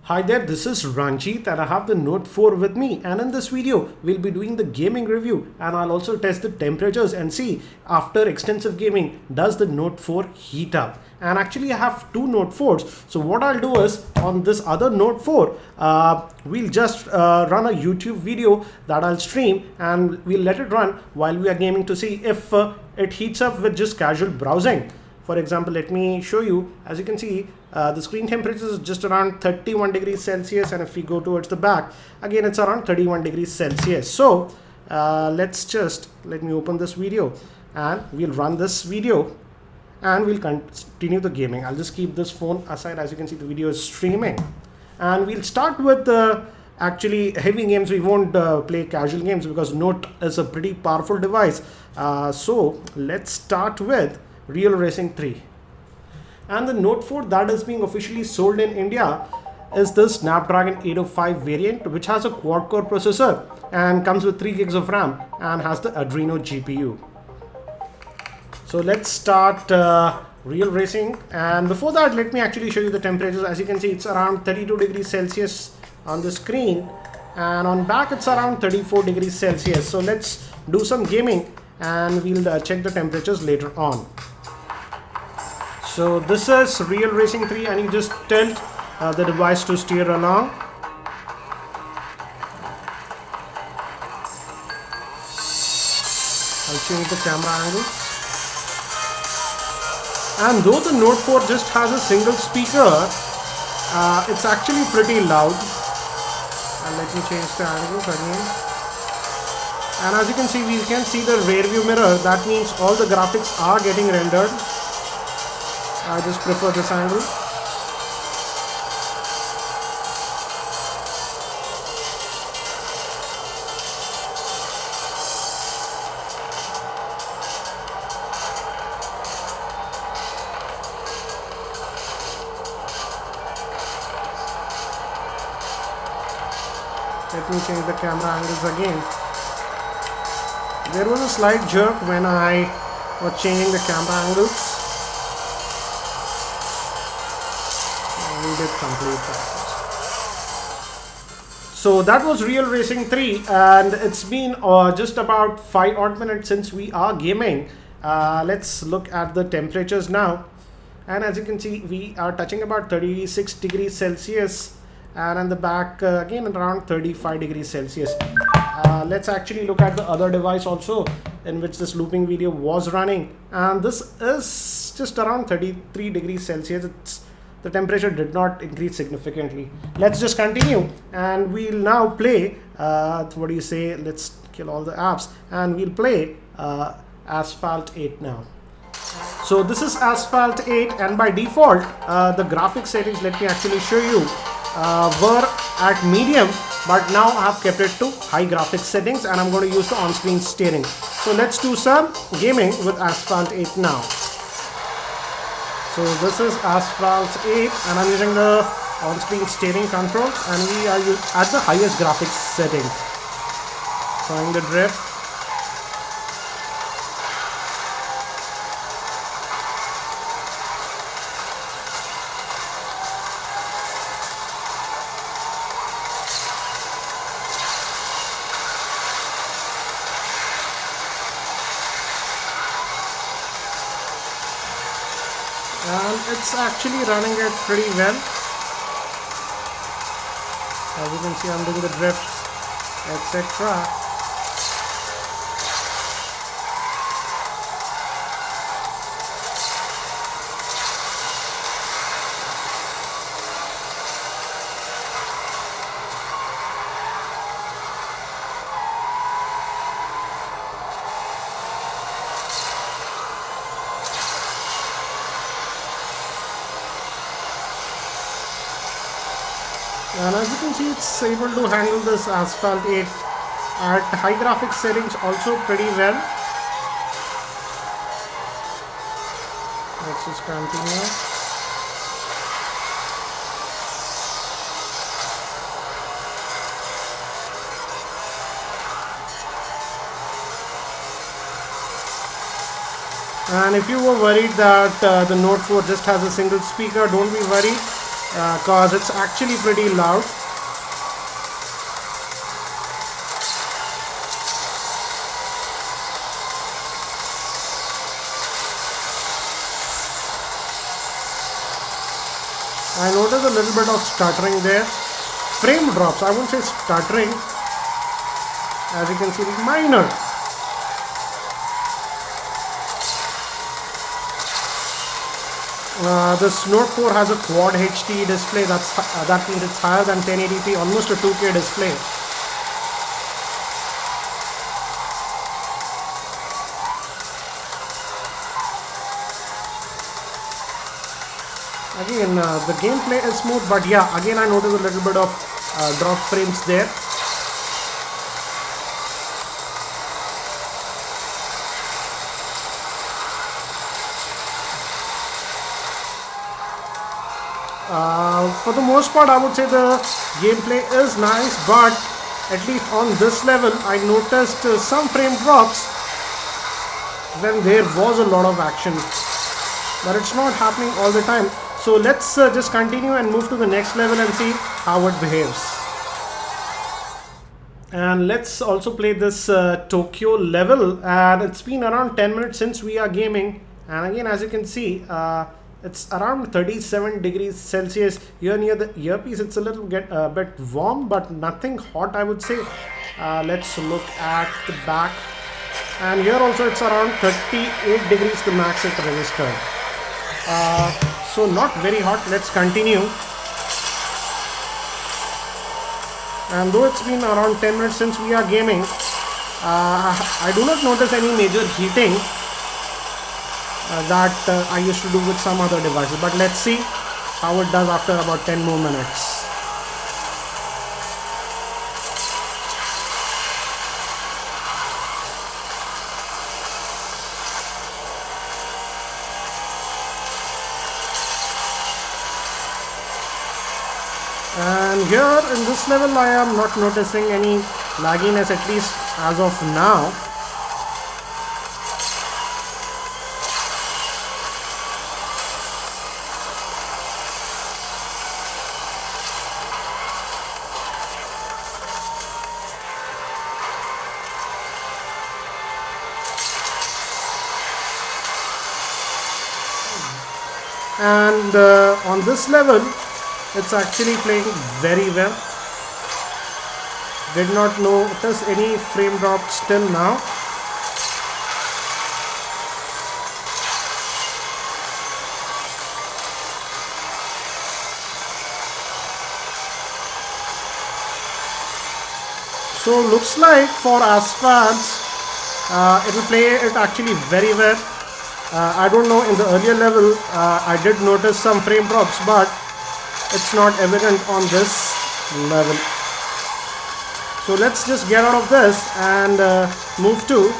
Hi there, this is Ranjit and I have the Note 4 with me, and in this video we'll be doing the gaming review and I'll also test the temperatures and see after extensive gaming does the Note 4 heat up. And actually I have two Note 4s, so what I'll do is on this other Note 4 we'll just run a YouTube video that I'll stream and we'll let it run while we are gaming to see if it heats up with just casual browsing. For example, let me show you. As you can see, the screen temperature is just around 31 degrees Celsius, and if we go towards the back, again it's around 31 degrees Celsius. So let me open this video and we'll run this video and we'll continue the gaming. I'll just keep this phone aside. As you can see, the video is streaming, and we'll start with actually heavy games. We won't play casual games because Note is a pretty powerful device. So let's start with Real Racing 3. And the Note 4 that is being officially sold in India is the Snapdragon 805 variant, which has a quad-core processor and comes with 3 gigs of RAM and has the Adreno GPU. So let's start Real Racing, and before that let me actually show you the temperatures. As you can see, it's around 32 degrees Celsius on the screen, and on back it's around 34 degrees Celsius. So let's do some gaming and we'll check the temperatures later on. So this is Real Racing 3, and you just tilt the device to steer along. I'll change the camera angles. And though the Note 4 just has a single speaker, it's actually pretty loud. And let me change the angles again. And as you can see, we can see the rear view mirror. That means all the graphics are getting rendered. I just prefer this angle. Let me change the camera angles again. There was a slight jerk when I was changing the camera angles. We did complete that. So that was Real Racing 3, and it's been just about 5 odd minutes since we are gaming. Let's look at the temperatures now, and as you can see, we are touching about 36 degrees Celsius, and on the back again around 35 degrees Celsius. Let's actually look at the other device also in which this looping video was running, and this is just around 33 degrees Celsius. The temperature did not increase significantly. Let's just continue and we'll now play what do you say, let's kill all the apps and we'll play Asphalt 8 now. So this is Asphalt 8, and by default the graphics settings, let me actually show you, were at medium, but now I have kept it to high graphics settings and I'm going to use the on-screen steering. So let's do some gaming with Asphalt 8 now. So this is Asphalt 8 and I'm using the on-screen steering controls, and we are at the highest graphics settings. Trying the drift. And it's actually running it pretty well. As you can see, I'm doing the drifts, etc. And as you can see, it's able to handle this Asphalt 8 at high graphics settings also pretty well. Let's just continue. And if you were worried that the Note 4 just has a single speaker, don't be worried. cause it's actually pretty loud. I noticed a little bit of stuttering there. Frame drops, I wouldn't say stuttering. As you can see, minor. This Note 4 has a Quad HD display. That means it's higher than 1080p, almost a 2K display. Again, the gameplay is smooth, but yeah, again I noticed a little bit of drop frames there. For the most part, I would say the gameplay is nice, but at least on this level, I noticed some frame drops when there was a lot of action, but it's not happening all the time. So let's just continue and move to the next level and see how it behaves. And let's also play this Tokyo level, and it's been around 10 minutes since we are gaming, and again, as you can see, it's around 37 degrees Celsius. Here near the earpiece, it's a little bit warm, but nothing hot, I would say. Let's look at the back, and here also it's around 38 degrees the max it registered. So not very hot. Let's continue. And though it's been around 10 minutes since we are gaming, I do not notice any major heating that I used to do with some other devices, but let's see how it does after about 10 more minutes. And here in this level I am not noticing any lagginess, at least as of now. And on this level, it's actually playing very well. Did not notice any frame drop still now. So looks like for Asphalts, it will play it actually very well. I don't know, in the earlier level I did notice some frame drops, but it's not evident on this level. So let's just get out of this and move to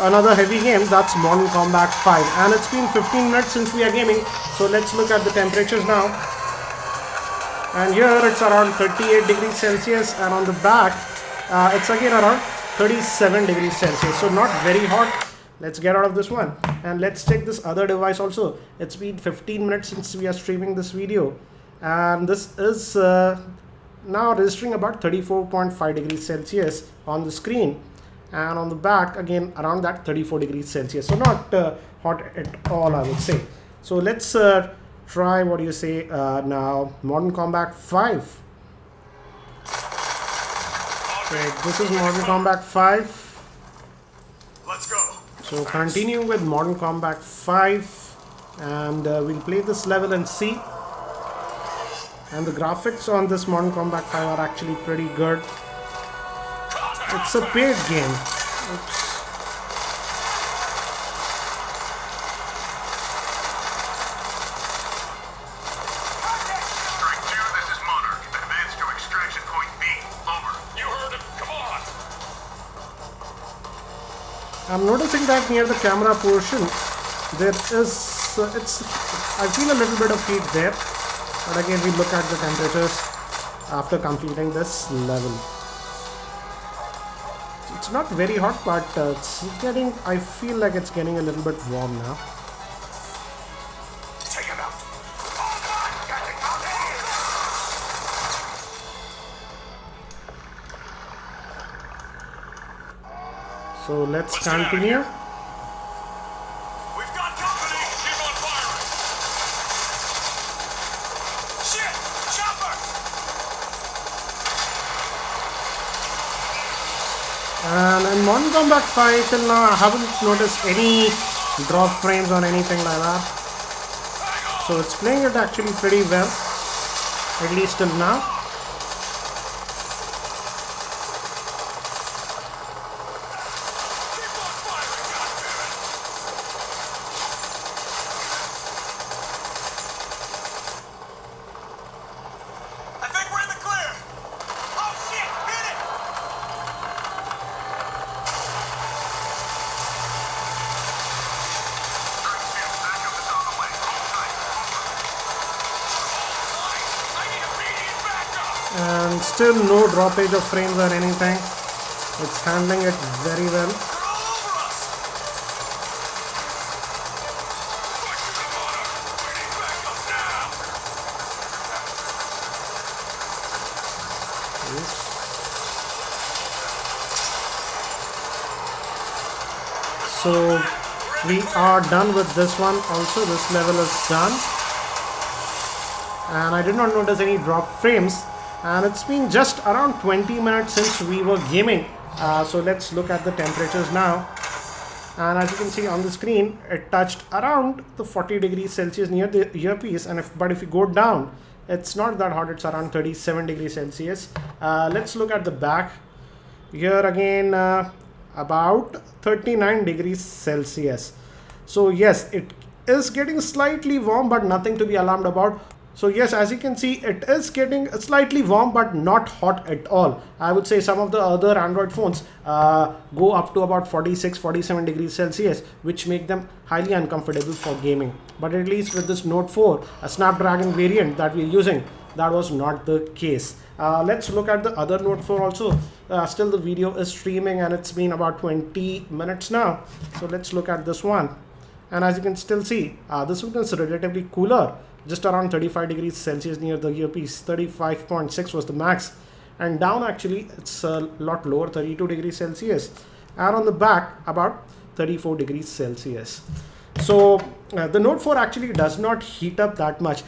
another heavy game, that's Mortal Kombat 5. And it's been 15 minutes since we are gaming, so let's look at the temperatures now. And here it's around 38 degrees Celsius, and on the back it's again around 37 degrees Celsius, so not very hot. Let's get out of this one and let's check this other device also. It's been 15 minutes since we are streaming this video, and this is now registering about 34.5 degrees Celsius on the screen, and on the back again around that 34 degrees Celsius, so not hot at all, I would say. So let's try, what do you say, now Mortal Kombat 5. Okay, this is Mortal Kombat 5. Let's go. So continue with Mortal Kombat 5, and we'll play this level and see. And the graphics on this Mortal Kombat 5 are actually pretty good. It's a paid game. Oops. Strike 2, this is Monarch. Advance to extraction point B. Over. You heard him. Come on. I'm noticing that near the camera portion there is I feel a little bit of heat there, but again we look at the temperatures after completing this level. It's not very hot, but I feel like it's getting a little bit warm now. Take him out. So let's Let's get out of continue. here. We've got company. Keep on firing. Shit! Chopper! And in Modern Combat 5 till now I haven't noticed any drop frames or anything like that. Hang on! So it's playing it actually pretty well, at least till now. Keep on firing, goddammit! I think we're in the clear. Oh shit! Hit it! Backup is on the way. Hold tight. Over. I need immediate backup! And still no droppage of frames or anything. It's handling it very well. They're all over us! Push the motor! We need backup now! So we are done with this one also. This level is done. And I did not notice any drop frames. And it's been just around 20 minutes since we were gaming. So let's look at the temperatures now. And as you can see on the screen, it touched around the 40 degrees Celsius near the earpiece. And if you go down, it's not that hot. It's around 37 degrees Celsius. Let's look at the back. Here again, about 39 degrees Celsius. So yes, it is getting slightly warm, but nothing to be alarmed about. So yes, as you can see, it is getting slightly warm, but not hot at all. I would say some of the other Android phones go up to about 46, 47 degrees Celsius, which make them highly uncomfortable for gaming. But at least with this Note 4, a Snapdragon variant that we're using, that was not the case. Let's look at the other Note 4 also. Still the video is streaming and it's been about 20 minutes now. So let's look at this one. And as you can still see, this one is relatively cooler, just around 35 degrees Celsius near the earpiece. 35.6 was the max. And down actually, it's a lot lower, 32 degrees Celsius. And on the back, about 34 degrees Celsius. So the Note 4 actually does not heat up that much.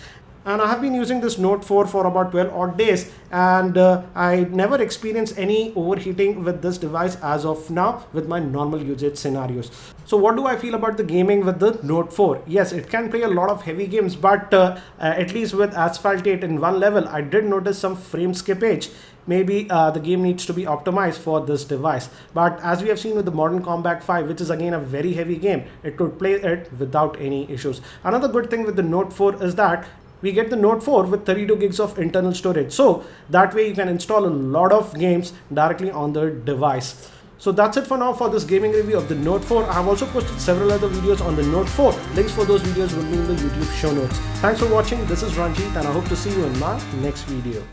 And I have been using this Note 4 for about 12 odd days, and I never experienced any overheating with this device as of now with my normal usage scenarios. So what do I feel about the gaming with the Note 4? Yes, it can play a lot of heavy games, but at least with Asphalt 8 in one level, I did notice some frame skippage. Maybe the game needs to be optimized for this device. But as we have seen with the Modern Combat 5, which is again a very heavy game, it could play it without any issues. Another good thing with the Note 4 is that we get the Note 4 with 32 gigs of internal storage. So that way you can install a lot of games directly on the device. So that's it for now for this gaming review of the Note 4. I have also posted several other videos on the Note 4. Links for those videos will be in the YouTube show notes. Thanks for watching. This is Ranjit and I hope to see you in my next video.